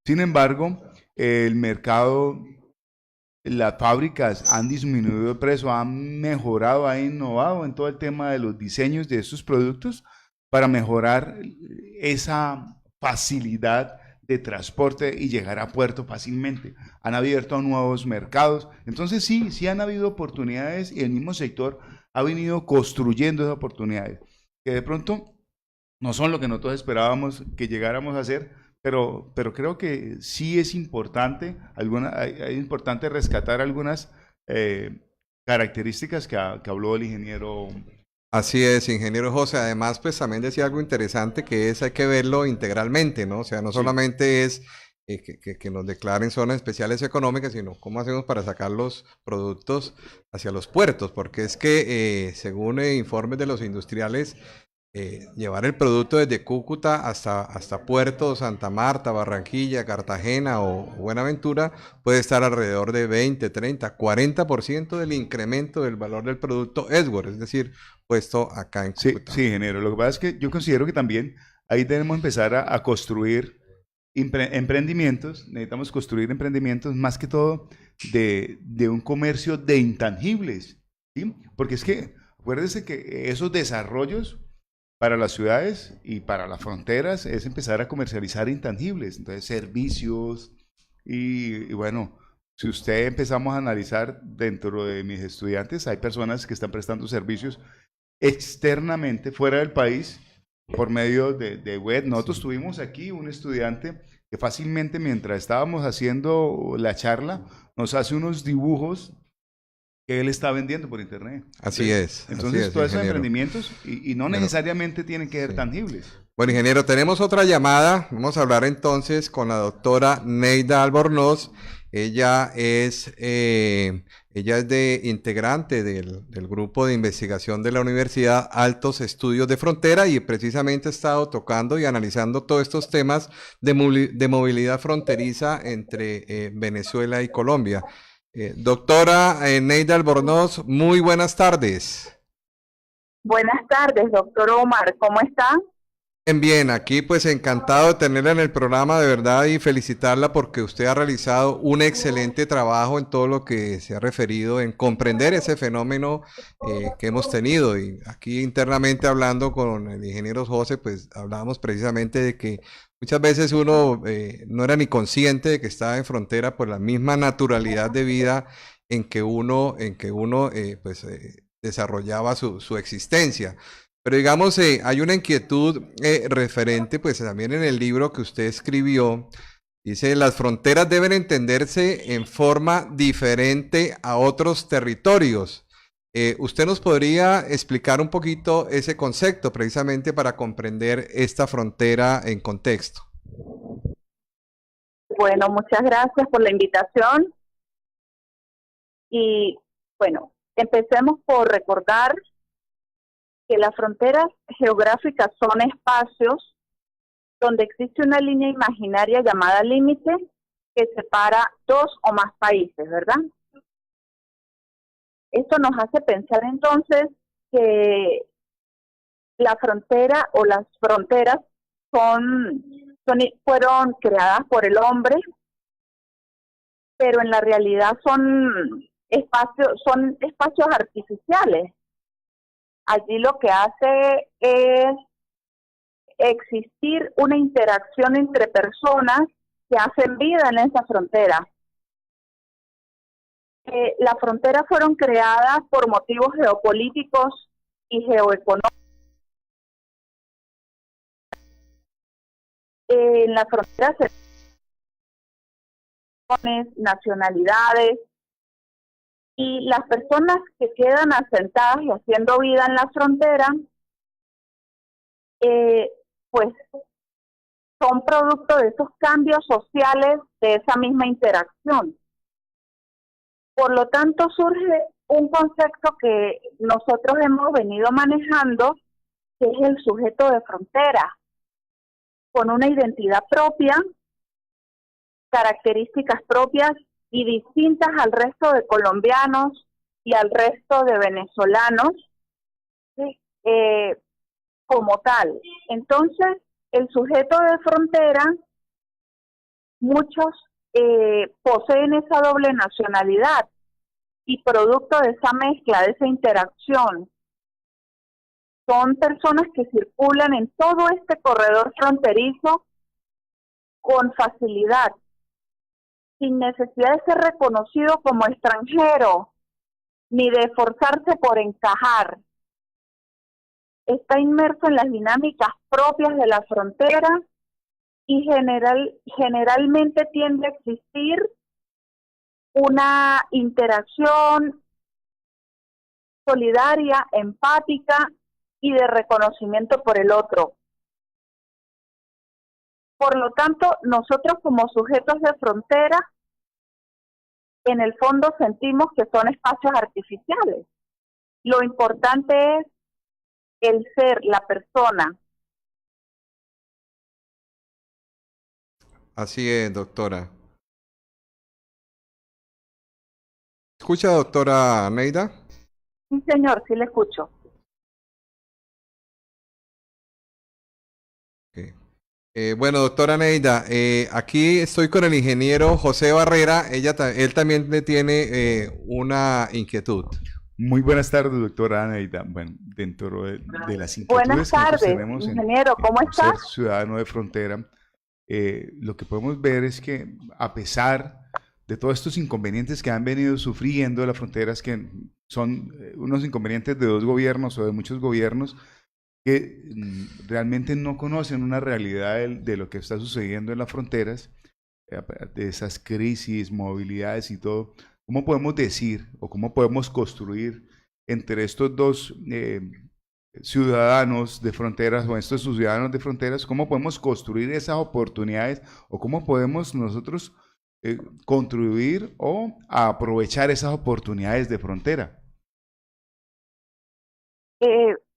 Sin embargo, el mercado, las fábricas han disminuido el precio, han mejorado, han innovado en todo el tema de los diseños de estos productos para mejorar esa facilidad de transporte y llegar a puerto fácilmente. Han abierto nuevos mercados. Entonces sí han habido oportunidades y el mismo sector ha venido construyendo esas oportunidades, que de pronto no son lo que nosotros esperábamos que llegáramos a hacer, pero creo que sí es importante, es importante rescatar algunas características que habló el ingeniero. Así es, ingeniero José. Además, pues también decía algo interesante que hay que verlo integralmente, ¿no? O sea, no solamente es que nos declaren zonas especiales económicas, sino cómo hacemos para sacar los productos hacia los puertos, porque es que según informes de los industriales, llevar el producto desde Cúcuta hasta Puerto, Santa Marta, Barranquilla, Cartagena o Buenaventura puede estar alrededor de 20, 30, 40% del incremento del valor del producto Edward, es decir, puesto acá en Cúcuta. Sí, ingeniero. Lo que pasa es que yo considero que también ahí debemos empezar a construir emprendimientos. Necesitamos construir emprendimientos más que todo de un comercio de intangibles, ¿sí? Porque es que, acuérdense que esos desarrollos para las ciudades y para las fronteras es empezar a comercializar intangibles, entonces servicios y bueno, si usted empezamos a analizar dentro de mis estudiantes, hay personas que están prestando servicios externamente, fuera del país, por medio de web. Nosotros tuvimos aquí un estudiante que fácilmente, mientras estábamos haciendo la charla, nos hace unos dibujos que él está vendiendo por internet. Así es. Entonces, así es, todos esos ingeniero. emprendimientos, y no necesariamente tienen que ser Sí. tangibles. Bueno, ingeniero, tenemos otra llamada. Vamos a hablar entonces con la doctora Neida Albornoz. Ella es de integrante del grupo de investigación de la Universidad Altos Estudios de Frontera y precisamente ha estado tocando y analizando todos estos temas de movilidad fronteriza entre Venezuela y Colombia. Doctora Neida Albornoz, muy buenas tardes. Buenas tardes, doctor Omar, ¿cómo está? Bien, aquí pues encantado de tenerla en el programa de verdad y felicitarla porque usted ha realizado un excelente trabajo en todo lo que se ha referido en comprender ese fenómeno que hemos tenido. Y aquí internamente hablando con el ingeniero José, pues hablábamos precisamente de que muchas veces uno no era ni consciente de que estaba en frontera por la misma naturalidad de vida en que uno desarrollaba su existencia. Pero digamos, hay una inquietud referente, pues también en el libro que usted escribió, dice, las fronteras deben entenderse en forma diferente a otros territorios. ¿Usted nos podría explicar un poquito ese concepto precisamente para comprender esta frontera en contexto? Bueno, muchas gracias por la invitación. Y bueno, empecemos por recordar que las fronteras geográficas son espacios donde existe una línea imaginaria llamada límite que separa dos o más países, ¿verdad? Esto nos hace pensar entonces que la frontera o las fronteras fueron creadas por el hombre, pero en la realidad son espacios artificiales. Allí lo que hace es existir una interacción entre personas que hacen vida en esa frontera. Las fronteras fueron creadas por motivos geopolíticos y geoeconómicos. En las fronteras se nacionalidades, y las personas que quedan asentadas y haciendo vida en la frontera, pues son producto de esos cambios sociales, de esa misma interacción. Por lo tanto, surge un concepto que nosotros hemos venido manejando, que es el sujeto de frontera, con una identidad propia, características propias y distintas al resto de colombianos y al resto de venezolanos como tal. Entonces, el sujeto de frontera, muchos poseen esa doble nacionalidad y producto de esa mezcla, de esa interacción, son personas que circulan en todo este corredor fronterizo con facilidad, sin necesidad de ser reconocido como extranjero, ni de esforzarse por encajar. Está inmerso en las dinámicas propias de la frontera y generalmente tiende a existir una interacción solidaria, empática y de reconocimiento por el otro. Por lo tanto, nosotros como sujetos de frontera, en el fondo sentimos que son espacios artificiales. Lo importante es el ser, la persona. Así es, doctora. ¿Escucha, doctora Neida? Sí, señor, sí le escucho. Okay. Bueno, doctora Neida, aquí estoy con el ingeniero José Barrera. Él también le tiene una inquietud. Muy buenas tardes, doctora Neida. Bueno, dentro de las inquietudes buenas tardes, que tenemos ingeniero, ¿cómo está? Ser ciudadano de frontera, lo que podemos ver es que a pesar de todos estos inconvenientes que han venido sufriendo las fronteras, que son unos inconvenientes de dos gobiernos o de muchos gobiernos que realmente no conocen una realidad de lo que está sucediendo en las fronteras, de esas crisis, movilidades y todo. ¿Cómo podemos decir o cómo podemos construir entre estos dos ciudadanos de fronteras o estos ciudadanos de fronteras, cómo podemos construir esas oportunidades o cómo podemos nosotros contribuir o aprovechar esas oportunidades de frontera?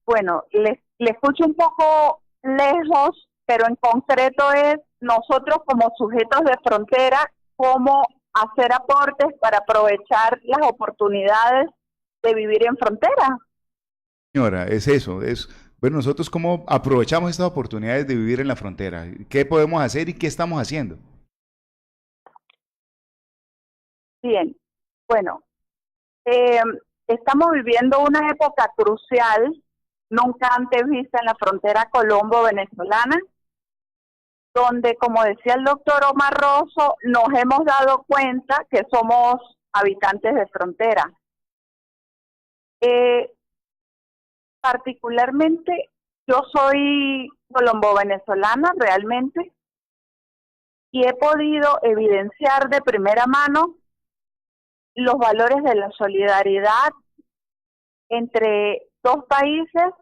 Bueno, le escucho un poco lejos, pero en concreto es nosotros como sujetos de frontera, cómo hacer aportes para aprovechar las oportunidades de vivir en frontera. Señora, es eso, bueno, nosotros cómo aprovechamos estas oportunidades de vivir en la frontera, qué podemos hacer y qué estamos haciendo. Bien, bueno, estamos viviendo una época crucial, nunca antes vista en la frontera colombo-venezolana, donde, como decía el doctor Omar Rosso, nos hemos dado cuenta que somos habitantes de frontera. Particularmente, yo soy colombo-venezolana realmente, y he podido evidenciar de primera mano los valores de la solidaridad entre dos países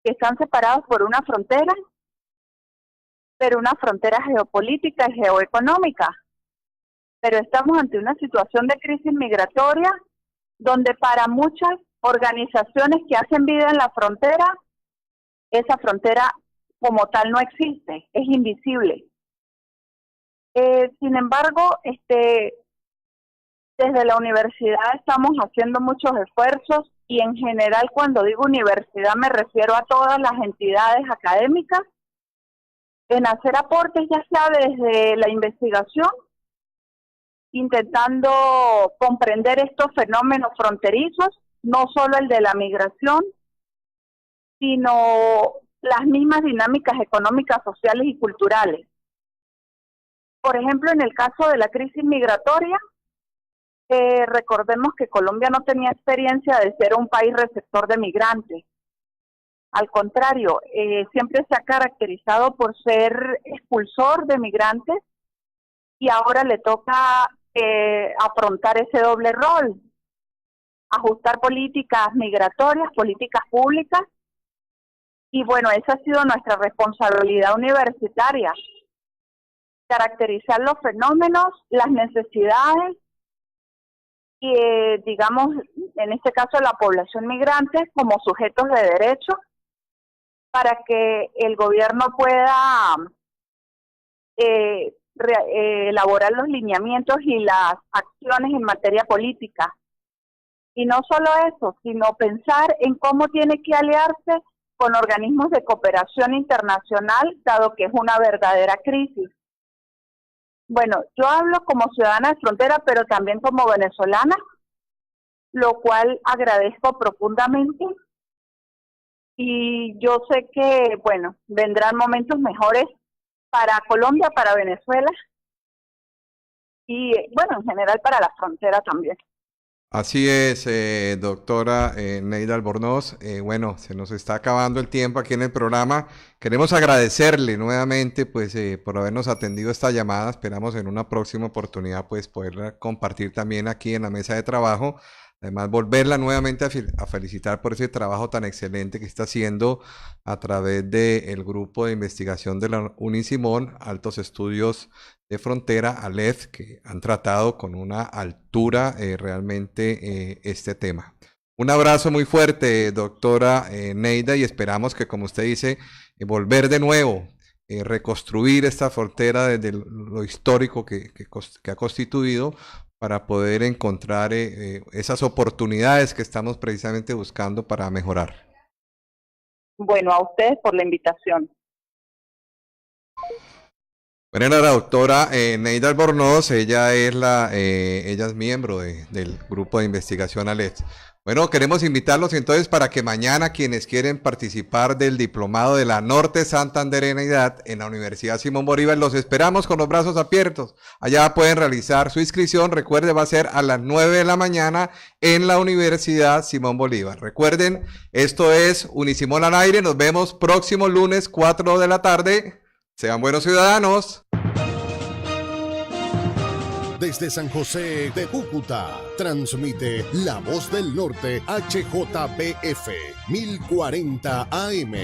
que están separados por una frontera, pero una frontera geopolítica y geoeconómica. Pero estamos ante una situación de crisis migratoria donde para muchas organizaciones que hacen vida en la frontera, esa frontera como tal no existe, es invisible. Sin embargo, desde la universidad estamos haciendo muchos esfuerzos, y en general cuando digo universidad me refiero a todas las entidades académicas, en hacer aportes ya sea desde la investigación, intentando comprender estos fenómenos fronterizos, no solo el de la migración, sino las mismas dinámicas económicas, sociales y culturales. Por ejemplo, en el caso de la crisis migratoria, recordemos que Colombia no tenía experiencia de ser un país receptor de migrantes. Al contrario, siempre se ha caracterizado por ser expulsor de migrantes, y ahora le toca afrontar ese doble rol, ajustar políticas migratorias, políticas públicas, y bueno, esa ha sido nuestra responsabilidad universitaria, caracterizar los fenómenos, las necesidades, y digamos, en este caso la población migrante como sujetos de derecho, para que el gobierno pueda elaborar los lineamientos y las acciones en materia política. Y no solo eso, sino pensar en cómo tiene que aliarse con organismos de cooperación internacional, dado que es una verdadera crisis. Bueno, yo hablo como ciudadana de frontera, pero también como venezolana, lo cual agradezco profundamente. Y yo sé que, bueno, vendrán momentos mejores para Colombia, para Venezuela y, bueno, en general para la frontera también. Así es, doctora Neida Albornoz. Bueno, se nos está acabando el tiempo aquí en el programa. Queremos agradecerle nuevamente pues, por habernos atendido esta llamada. Esperamos en una próxima oportunidad pues, poderla compartir también aquí en la mesa de trabajo. Además, volverla nuevamente a felicitar por ese trabajo tan excelente que está haciendo a través del grupo de investigación de la Unisimón, Altos Estudios de Frontera, ALEF, que han tratado con una altura realmente este tema. Un abrazo muy fuerte, doctora Neida, y esperamos que, como usted dice, volver de nuevo, reconstruir esta frontera desde lo histórico que ha constituido, para poder encontrar esas oportunidades que estamos precisamente buscando para mejorar. Bueno, a ustedes por la invitación. Bueno, la doctora Neida Albornoz, ella es miembro del grupo de investigación ALEF. Bueno, queremos invitarlos entonces para que mañana quienes quieren participar del diplomado de la Norte Santandereanidad en la Universidad Simón Bolívar, los esperamos con los brazos abiertos. Allá pueden realizar su inscripción. Recuerde, va a ser a las 9 de la mañana en la Universidad Simón Bolívar. Recuerden, esto es Unisimón al aire. Nos vemos próximo lunes 4 de la tarde. Sean buenos ciudadanos. Desde San José de Cúcuta, transmite La Voz del Norte HJPF 1040 AM.